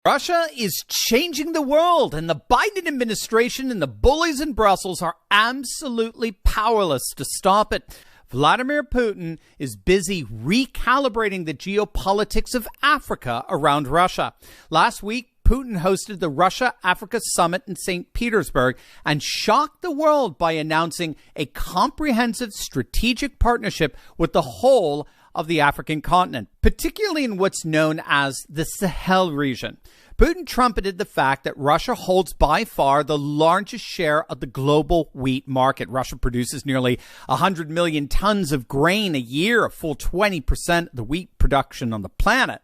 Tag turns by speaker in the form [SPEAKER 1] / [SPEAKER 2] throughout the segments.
[SPEAKER 1] Russia is changing the world, and the Biden administration and the bullies in Brussels are absolutely powerless to stop it. Vladimir Putin is busy recalibrating the geopolitics of Africa around Russia. Last week, Putin hosted the Russia-Africa Summit in St. Petersburg and shocked the world by announcing a comprehensive strategic partnership with the whole of the African continent, particularly in what's known as the Sahel region. Putin trumpeted the fact that Russia holds by far the largest share of the global wheat market. Russia produces nearly 100 million tons of grain a year, a full 20% of the wheat production on the planet.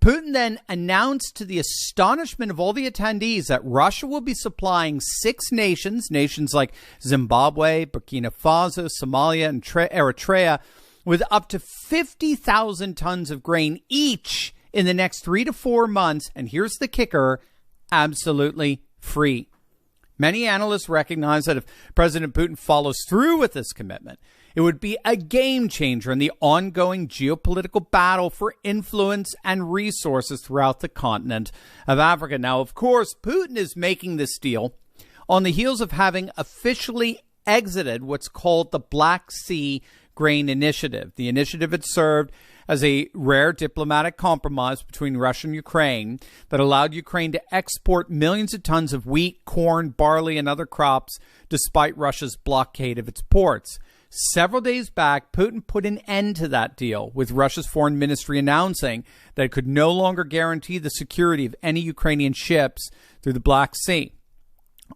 [SPEAKER 1] Putin then announced, to the astonishment of all the attendees, that Russia will be supplying 6 nations like Zimbabwe, Burkina Faso, Somalia, and Eritrea, with up to 50,000 tons of grain each in the next 3 to 4 months. And here's the kicker: absolutely free. Many analysts recognize that if President Putin follows through with this commitment, it would be a game changer in the ongoing geopolitical battle for influence and resources throughout the continent of Africa. Now, of course, Putin is making this deal on the heels of having officially exited what's called the Black Sea Grain Initiative. The initiative had served as a rare diplomatic compromise between Russia and Ukraine that allowed Ukraine to export millions of tons of wheat, corn, barley, and other crops despite Russia's blockade of its ports. Several days back, Putin put an end to that deal, with Russia's foreign ministry announcing that it could no longer guarantee the security of any Ukrainian ships through the Black Sea.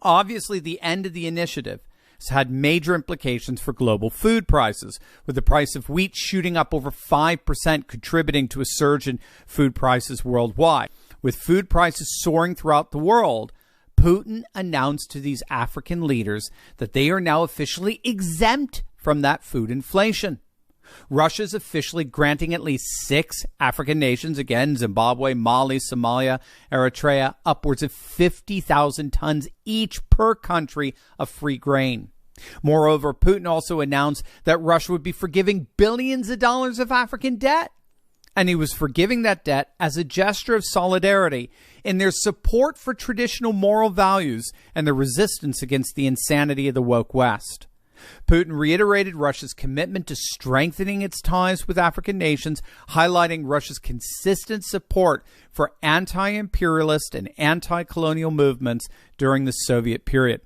[SPEAKER 1] Obviously, the end of the initiative has had major implications for global food prices, with the price of wheat shooting up over 5%, contributing to a surge in food prices worldwide. With food prices soaring throughout the world, Putin announced to these African leaders that they are now officially exempt from that food inflation. Russia is officially granting at least 6 African nations, again, Zimbabwe, Mali, Somalia, Eritrea, upwards of 50,000 tons each per country of free grain. Moreover, Putin also announced that Russia would be forgiving billions of dollars of African debt. And he was forgiving that debt as a gesture of solidarity in their support for traditional moral values and the resistance against the insanity of the woke West. Putin reiterated Russia's commitment to strengthening its ties with African nations, highlighting Russia's consistent support for anti-imperialist and anti-colonial movements during the Soviet period.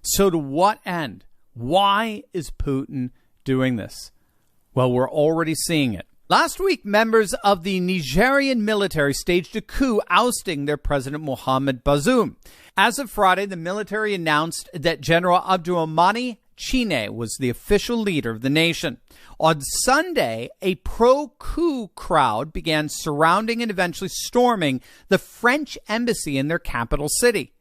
[SPEAKER 1] So to what end? Why is Putin doing this? Well, we're already seeing it. Last week, members of the Nigerian military staged a coup, ousting their president Mohamed Bazoum. As of Friday, the military announced that General Abdurrahmani Chine was the official leader of the nation. On Sunday, a pro-coup crowd began surrounding and eventually storming the French embassy in their capital city.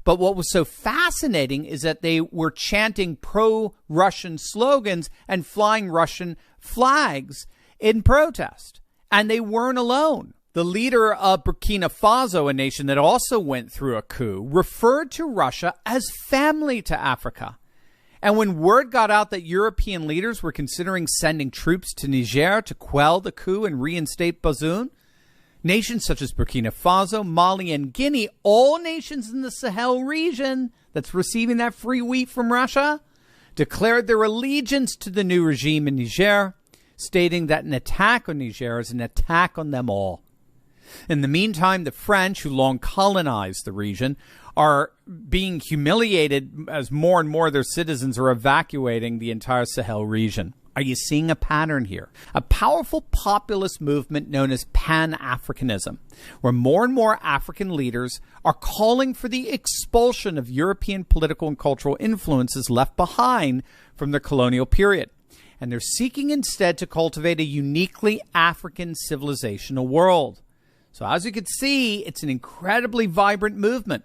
[SPEAKER 1] But what was so fascinating is that they were chanting pro-Russian slogans and flying Russian flags in protest. And they weren't alone. The leader of Burkina Faso, a nation that also went through a coup, referred to Russia as family to Africa. And when word got out that European leaders were considering sending troops to Niger to quell the coup and reinstate Bazoum, nations such as Burkina Faso, Mali, and Guinea, all nations in the Sahel region that's receiving that free wheat from Russia, declared their allegiance to the new regime in Niger, stating that an attack on Niger is an attack on them all. In the meantime, the French, who long colonized the region, are being humiliated as more and more of their citizens are evacuating the entire Sahel region. Are you seeing a pattern here? A powerful populist movement known as Pan-Africanism, where more and more African leaders are calling for the expulsion of European political and cultural influences left behind from the colonial period. And they're seeking instead to cultivate a uniquely African civilizational world. So as you can see, it's an incredibly vibrant movement.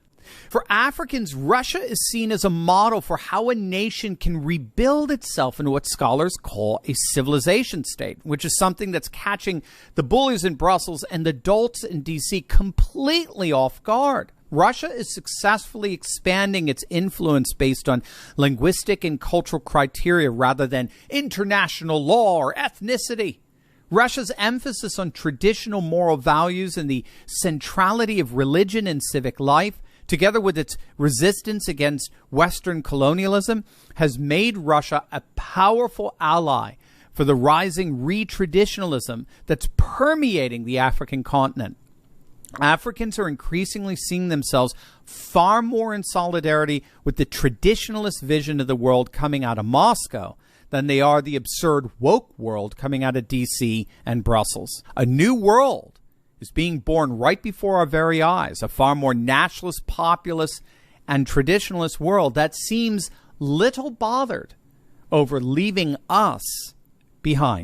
[SPEAKER 1] For Africans, Russia is seen as a model for how a nation can rebuild itself into what scholars call a civilization state, which is something that's catching the bullies in Brussels and the dolts in D.C. completely off guard. Russia is successfully expanding its influence based on linguistic and cultural criteria rather than international law or ethnicity. Russia's emphasis on traditional moral values and the centrality of religion in civic life, together with its resistance against Western colonialism, has made Russia a powerful ally for the rising re-traditionalism that's permeating the African continent. Africans are increasingly seeing themselves far more in solidarity with the traditionalist vision of the world coming out of Moscow than they are the absurd woke world coming out of D.C. and Brussels. A new world is being born right before our very eyes, a far more nationalist, populist, and traditionalist world that seems little bothered over leaving us behind.